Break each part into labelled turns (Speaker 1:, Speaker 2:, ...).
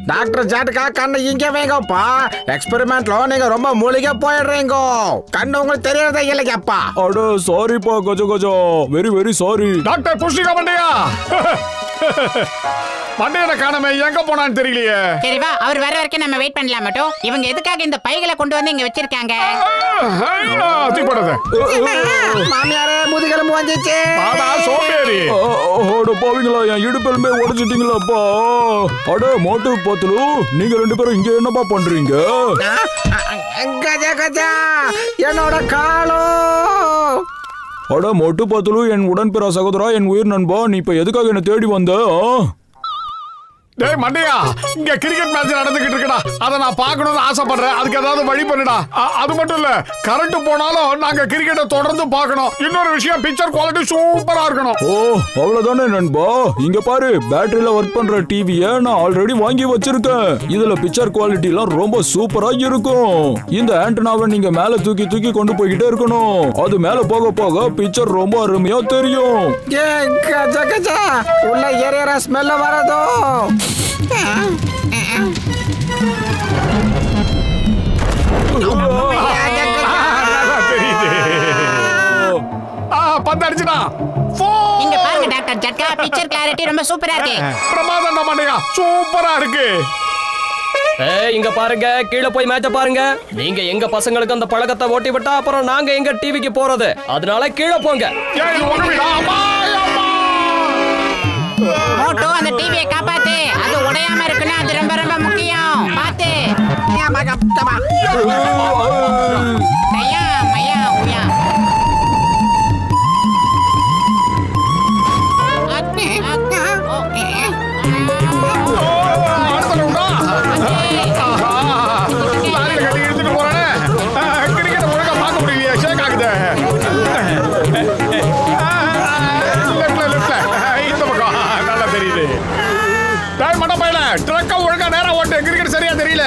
Speaker 1: Doctor ஜாட்டுக்கா கண்ணை இங்க வைங்கப்பா. எக்ஸ்பெரிமெண்ட்ல நீங்க ரொம்ப மூலிகை போயிடுறீங்க. கண்ணு உங்களுக்கு தெரியறதே இல்லையாப்பா.
Speaker 2: அட சாரிப்பா Gaja Gaja, very very sorry.
Speaker 3: Doctor Pushtika மண்டையா, மண்டையனை காணமே, எங்க போனான்னு தெரியலையே.
Speaker 4: சரி வா, அவர் வர வரைக்கும் நம்ம வெயிட் பண்ணலாம் மட்டும். இவங்க எதுக்காக இந்த பைகளை கொண்டு வந்து இங்க வச்சிருக்காங்க?
Speaker 1: மாமியாரே முதுகெலும்பு வந்துச்சு.
Speaker 3: சோம்பேறி.
Speaker 2: அட பாவீங்களா, என் இடுப்பெலும்பே உடைச்சிட்டீங்களாப்பா. அட மோட்டு பத்துலு, நீங்க ரெண்டு பேரும் இங்க என்னப்பா பண்றீங்க?
Speaker 1: கஜா கஜா என்னோட காலோ.
Speaker 2: அட மொட்டு பத்துலு, என் உடன்பிற சகோதரா, என் உயிர் நண்பா, நீ இப்ப எதுக்காக என்ன தேடி வந்த?
Speaker 3: டேய் மண்டையா, இங்க கிரிக்கெட் மேட்ச் நடந்துகிட்டு இருக்குடா. அத நான் பார்க்கணும்னு ஆசைப்படுறேன். அதுக்கு ஏதாவது வழி பண்ணுடா. அது மட்டும் இல்ல, கரண்ட் போனாலும் நாங்க கிரிக்கெட்டை தொடர்ந்து பார்க்கணும். இன்னொரு விஷயம், பிக்சர் குவாலிட்டி சூப்பரா இருக்கணும்.
Speaker 2: ஓ அவ்வளவுதானே நண்பா. இங்க பாரு, பேட்டரியில ஒர்க் பண்ற டிவியை நான் ஆல்ரெடி வாங்கி வச்சிருக்கேன். இதுல பிக்சர் குவாலிட்டி எல்லாம் ரொம்ப சூப்பரா இருக்கும். இந்த ஆண்டனாவை நீங்க மேல தூக்கி தூக்கி கொண்டு போய்கிட்டே இருக்கணும். அது மேல போக போக பிக்சர் ரொம்ப அருமையா தெரியும்.
Speaker 1: கஜா கஜா உள்ள ஏரியற ஸ்மெல்ல வரதோ.
Speaker 3: பந்தடிச்சுடா.
Speaker 4: இங்க பாருங்க டாக்டர் ஜட்கா, பிக்சர் கிளாரிட்டி ரொம்ப சூப்பரா இருக்கு.
Speaker 3: பிரமாதம் மண்டையா, சூப்பரா இருக்கு.
Speaker 5: இங்க பாருங்க, கீழே போய் மேட்ச பாருங்க. நீங்க எங்க பசங்களுக்கு அந்த பழக்கத்தை ஓட்டி விட்டா அப்புறம் நாங்க எங்க டிவிக்கு போறது. அதனால கீழே போங்க.
Speaker 4: மோட்டோ, அந்த டிவியை காப்பாத்து. அது உடையாம இருக்குன்னா அது ரொம்ப ரொம்ப முக்கியம். பாத்து. மையா மையா உயா.
Speaker 3: ட்ரக்க ஒழுங்கா நேரா ஓட்டு. கிரிக்கெட் சரியா தெரியல.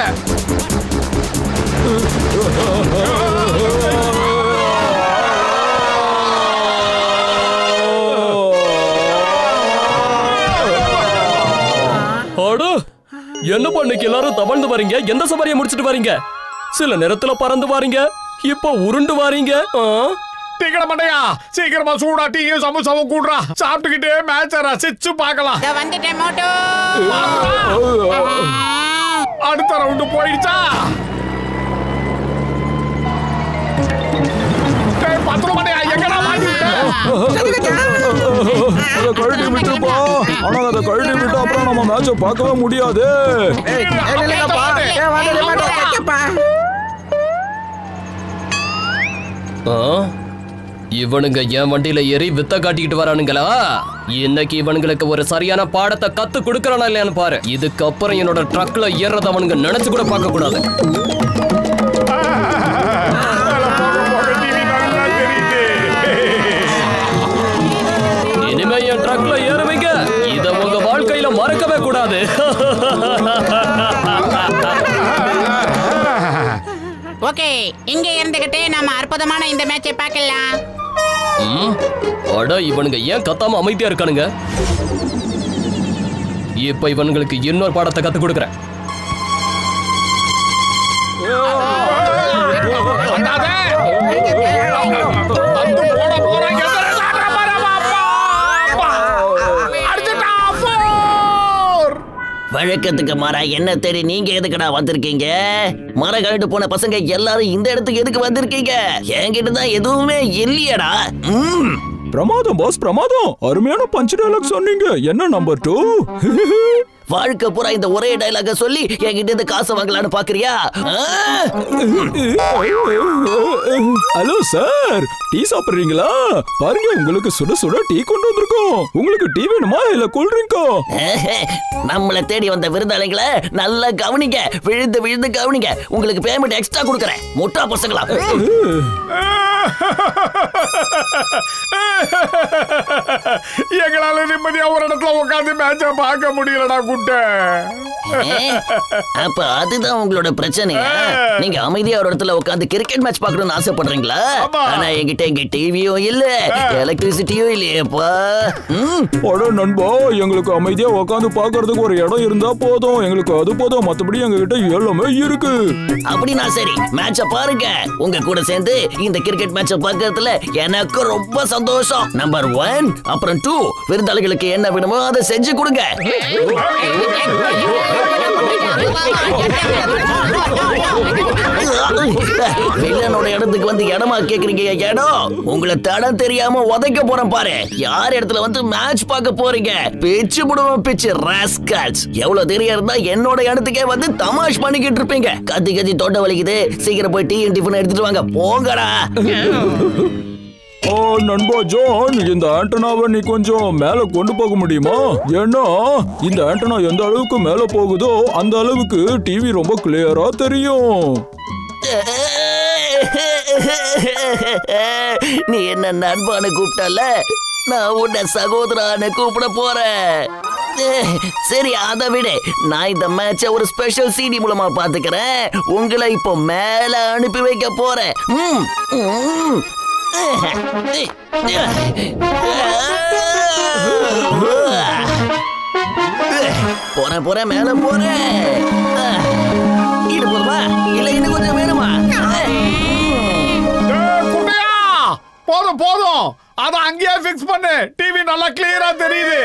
Speaker 5: என்ன பண்ணி எல்லாரும் தவழ்ந்து வரீங்க? எந்த சவாரியை முடிச்சிட்டு வரீங்க? சில நேரத்துல பறந்து வாரீங்க, இப்ப உருண்டு வாரீங்க.
Speaker 3: டீக்கட மண்டையா, சீக்கிரமா சூடா டீயும் சமோசாவும் கூடுறா. சாப்பிட்டுக்கிட்டே மேட்ச ரசிச்சு பார்க்கலாம்.
Speaker 4: வந்துட்டேன் மோட்டோ.
Speaker 3: அடுத்த ரவுண்டு போயிடுச்சா? பத்திரம் மண்டையா, எங்கடா மாட்டிக்கிட்ட?
Speaker 2: அதை கழட்டி விட்டுருப்பா. ஆனா அதை கழட்டி விட்டு அப்புறம் நம்ம மேட்ச பார்க்கவே முடியாது.
Speaker 5: இவனுங்க என் வண்டியில ஏறி வித்த காட்டிக்கிட்டு வரானுங்களா? இன்னைக்கு இவனுங்களுக்கு ஒரு சரியான பாடத்தை கத்து கொடுக்கறானா இல்லையான்னு பாரு. இதுக்கப்புறம் என்னோட ட்ரக்ல ஏறத அவனுங்க நினைச்சு கூட பார்க்க கூடாது. இனிமே என் ட்ரக்ல ஏறுவீங்க, இத உங்க வாழ்க்கையில மறக்கவே கூடாது.
Speaker 4: ஓகே, இங்க இருந்துகிட்டே நாம அற்புதமான இந்த மேட்சை பார்க்கலாம்.
Speaker 5: அட இவனுங்க ஏன் கத்தாம அமைதியா இருக்கானுங்க? இப்ப இவனுங்களுக்கு இன்னொரு பாடத்தை கத்து கொடுக்கறேன்.
Speaker 6: வழக்கத்துக்கு மாறா என்ன தேடி நீங்க எதுக்குடா வந்திருக்கீங்க? மர கழட்டு போன பசங்க எல்லாரும் இந்த இடத்துக்கு எதுக்கு வந்திருக்கீங்க? என்கிட்ட தான் எதுவுமே இல்லையடா.
Speaker 2: பிரமாதம் பாஸ், பிரமாதம். அருமையான பஞ்ச் டயலாக் சொன்னீங்க. என்ன நம்பர் 2?
Speaker 6: வாழ்க்கை பூரா இந்த ஒரே டயலாக சொல்லி என்கிட்ட இருந்து காசு வாங்கலான்னு பாக்குறியா?
Speaker 2: ஹலோ சார், டீ சாப்பிடுறீங்களா? பாருங்க, உங்களுக்கு சுட சுட டீ கொண்டு வந்திருக்கோம். உங்களுக்கு டீ வேணுமா இல்ல கூல் ட்ரிங்கா?
Speaker 6: நம்மள தேடி வந்த விருந்தாளிகளை நல்லா கவனிங்க, விழுந்து விழுந்து கவனிங்க. உங்களுக்கு பேமெண்ட் எக்ஸ்ட்ரா கொடுக்கறேன். முட்டா பசங்களா.
Speaker 3: எங்களால நிம்மதியா ஒரு இடத்துல உட்காந்து மேட்ச பார்க்க முடியலடா குட்டை.
Speaker 6: அப்ப அதுதான் உங்களோட பிரச்சனையா? நீங்க அமைதியா ஒரு இடத்துல உட்காந்து கிரிக்கெட் மேட்ச் பார்க்கணும்னு ஆசைப்படுறீங்களா? ஆனா என்கிட்ட இங்க டிவியும் இல்ல, எலக்ட்ரிசிட்டியும் இல்லையேப்பா.
Speaker 2: அட நண்பா, எங்களுக்கு அமைதியா உட்காந்து பார்க்கிறதுக்கு ஒரு இடம் இருந்தா போதும். எங்களுக்கு அது போதும், மத்தபடி எங்க கிட்ட எல்லாமே இருக்கு.
Speaker 6: அப்படின்னா சரி, மேட்ச பாருங்க. உங்க கூட சேர்ந்து இந்த கிரிக்கெட் மேட்ச பார்க்கறதுல எனக்கு ரொம்ப சந்தோஷம். நம்பர் 1 அப்புறம் 2 விருந்தாளிகளுக்கு என்ன வேணுமோ அதை செஞ்சு கொடுங்க. வில்லனோட இடத்துக்கு வந்து இடமா கேக்குறீங்க? இடம் உங்களை தடம் தெரியாம உதைக்க போறேன் பாரு. யார் இடத்துல வந்து மேட்ச் பார்க்க போறீங்க? பிச்சு புடுவோம் பிச்சு ராஸ்கல்ஸ். எவ்வளவு தெரியா இருந்தா என்னோட இடத்துக்கே வந்து தமாஷ் பண்ணிக்கிட்டு இருப்பீங்க. கத்தி கத்தி தொண்டை வலிக்குது, சீக்கிரம் போய் டீ டிஃபன் எடுத்துட்டு வாங்க, போங்கடா.
Speaker 2: நண்பா ஜான், இந்த ஆண்டனாவை நீ கொஞ்சம் மேல கொண்டு போக முடியுமா? ஏன்னா இந்த ஆண்டனா எந்த அளவுக்கு மேல போகுதோ அந்த அளவுக்கு டிவி ரொம்ப கிளியரா தெரியும்.
Speaker 6: நீ என்ன நண்பான்னு கூப்பிட்டல, நான் உன்னை சகோதரான்னு கூப்பிட போறேன். சரி, அதை விட நான் இந்த மேட்ச ஒரு ஸ்பெஷல் சிடி மூலமா பாத்துக்கிறேன். உங்களை இப்போ மேல அனுப்பி வைக்க போறேன். போறேன் மேல போறேன். இது போதுமா இல்ல இன்னும் கொஞ்சம் வேணுமா?
Speaker 3: போதும் போதும், அத அங்கேயே பிக்ஸ் பண்ணு. டிவி நல்லா கிளியரா தெரியுது.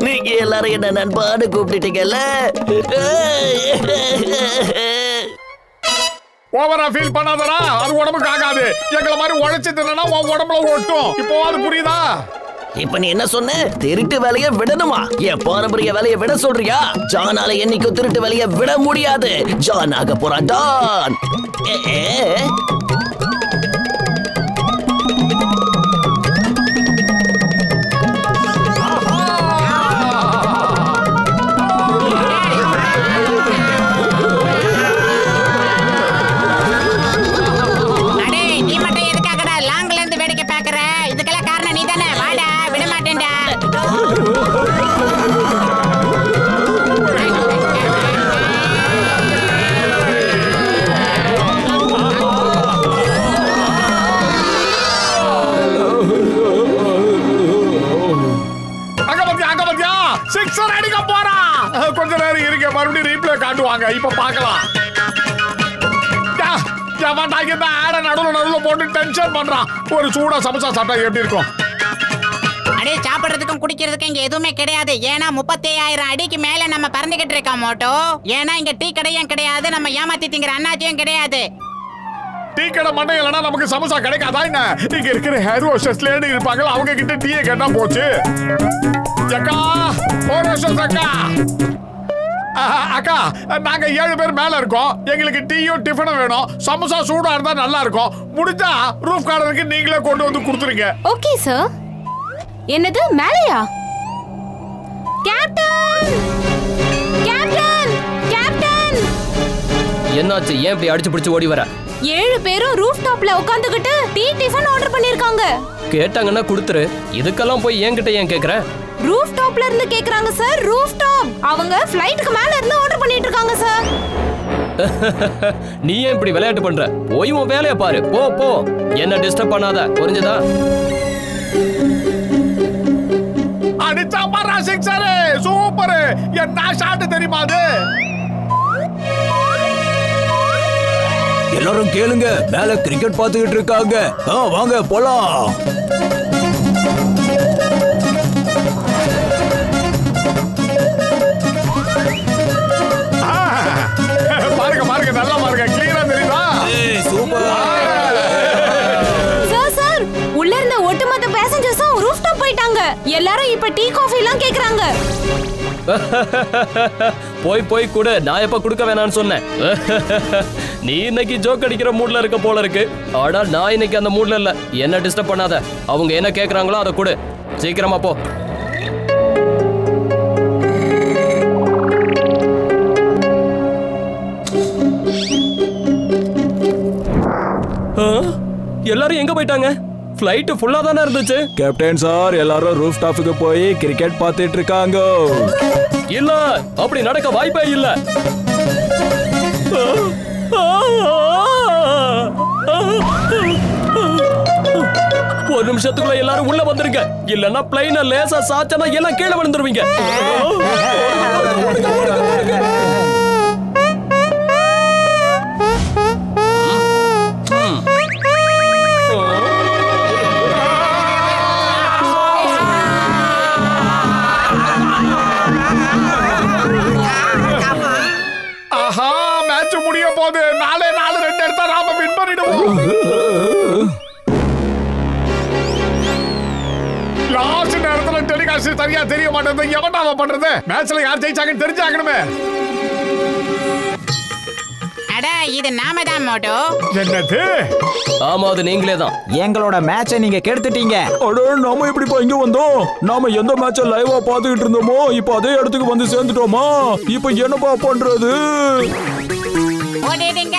Speaker 6: நீங்க எல்லாரும் என்ன நண்பான்னு கூப்பிட்டுட்டீங்கல்ல.
Speaker 3: ஓவரா ஃபீல் பண்ணாதடா, அது உடம்புக்கு ஆகாது. எங்களை மாதிரி உழைச்சு தின்னா உன் உடம்புல ஒட்டும். இப்போ அது புரியுதா?
Speaker 6: இப்ப நீ என்ன சொன்ன? திருட்டு வேலையை விடணுமா? என் பாரம்பரிய வேலையை விட சொல்றியா? ஜானால என்னைக்கும் திருட்டு வேலையை விட முடியாது. ஜான் ஆக போறான் டான்.
Speaker 3: கொஞ்ச நேரம் இருக்க, மறுபடியும் ரீப்ளே காட்டுவாங்க. இப்ப பாக்கலாம். நடுவுல போட்டு டென்ஷன் பண்றான். ஒரு சூடா சமோசா சாப்பிட்டா எப்படி இருக்கும்?
Speaker 4: அடே, சாப்பிடுறதுக்கும் குடிக்கிறதுக்கும் இங்க எதுவுமே கிடையாது. ஏன்னா 35,000 அடிக்கு மேல நம்ம பறந்துகிட்டு இருக்கோம் மோட்டோ. ஏன்னா இங்க டீ கடையும் கிடையாது, நம்ம ஏமாத்தி திங்கிற அண்ணாச்சியும் கிடையாது.
Speaker 3: டீ கடை மண்டை இல்லைன்னா நமக்கு சமோசா கிடைக்காதா என்ன? இங்க இருக்கிற ஹேர் வாஷர்ஸ் லேடி இருப்பாங்க, அவங்க கிட்ட டீயை கேட்டா போச்சு. அக்கா, அக்கா, நாங்க 7 பேர் மேல இருக்கோம். எங்களுக்கு டீயும் டிஃபனும் வேணும். சமோசா சூடா இருந்தா நல்லா இருக்கும். முடிஞ்சா ரூஃப் கார்டருக்கு நீங்களே கொண்டு வந்து கொடுத்துருங்க.
Speaker 7: Okay sir. என்னது மேலையா? Captain, captain, captain.
Speaker 5: என்னாச்சு? ஏன் இப்படி அடிச்சு பிடிச்சு ஓடி வர?
Speaker 7: 7 பேரும் ரூஃப் டாப்ல உட்கார்ந்துகிட்டு டீ டிஃபன் ஆர்டர் பண்ணிருக்காங்க.
Speaker 5: கேட்டாங்கன்னா கொடுத்துரு. இதுக்கெல்லாம் போய் என்கிட்ட ஏன் கேக்குற?
Speaker 7: ரூஃப் டாப்ல இருந்து கேக்குறாங்க சார். Roof top. அவங்க ஃளைட்டுக்கு மேல இருந்து ஆர்டர் பண்ணிட்டு இருக்காங்க சார்.
Speaker 5: நீ ஏன் இப்படி விளையாட்டு பண்ற? போய் உன் வேலைய பாரு. போ போ, என்ன டிஸ்டர்ப் பண்ணாத, புரிஞ்சதா?
Speaker 3: அடிச்சா பாரா சிக்ஸர். சூப்பர். என்ன ஷாட் தெரியுமா அது?
Speaker 2: எல்லாரும் கேளுங்க, மேல கிரிக்கெட் பார்த்துக்கிட்டு இருக்காங்க. வாங்க போலாம்.
Speaker 3: பாருங்க பாருங்க, நல்லா பாருங்க, கிளியரா தெரியுதா?
Speaker 2: சூப்பர்.
Speaker 7: சார் சார், உள்ள இருந்த ஒட்டுமொத்த பேசஞ்சர்ஸும் ரூஃப் டாப் போயிட்டாங்க. எல்லாரும் இப்ப டீ காஃபி எல்லாம் கேக்குறாங்க.
Speaker 5: போய் போய் கூட, நான் எப்ப கொடுக்க வேணாம்னு சொன்னேன்? நீ இன்னைக்கு ஜோக் அடிக்கிற மூட்ல இருக்க போல இருக்கு. ஆனா நான் இன்னைக்கு அந்த மூட்ல இல்ல. என்ன டிஸ்டர்ப் பண்ணாத. அவங்க என்ன கேக்குறாங்களோ அதை கொடு. சீக்கிரமா போ. எல்லாரும் எங்க போயிட்டாங்க? ஃப்ளைட் ஃபுல்லா தானே இருந்துச்சு.
Speaker 2: கேப்டன் சார், எல்லாரும் ரூஃப் டாப்புக்கு போய் கிரிக்கெட் பார்த்துட்டு இருக்காங்க.
Speaker 5: இல்ல, அப்படி நடக்க வாய்ப்பே இல்ல. ஒரு நிமிஷத்துக்குள்ள எல்லாரும் உள்ள வந்துருங்க, இல்லன்னா பிளைன லேசா சாச்சனா எல்லாம் கீழே விழுந்துருவீங்க.
Speaker 3: ஆஹா, மேட்ச் முடிய போகுது. 4-2 எடுத்தா நாம வின் பண்ணிடுவோம். லாஸ்ட் நேரத்துல டெலிகாஸ்ட் சரியா தெரிய மாட்டேங்குது. எவனாவ பண்றது? மேட்ச்ல யார் ஜெயிச்சாங்கன்னு தெரிஞ்சாகணுமே.
Speaker 4: அட, இது நாம தான் மோட்டோ.
Speaker 3: என்னது?
Speaker 5: ஆமா, அது நீங்களே தான்.
Speaker 1: எங்களோட மேட்சை நீங்க கெடுத்துட்டீங்க.
Speaker 2: அட, நாம எப்படிப்பா இங்க வந்தோம்? நாம எந்த மேட்ச லைவா பாத்துக்கிட்டு இருந்தோமோ இப்ப அதே இடத்துக்கு வந்து சேர்ந்துட்டோமா? இப்ப என்னப்பா பண்றது?
Speaker 4: ஓடிடுங்க.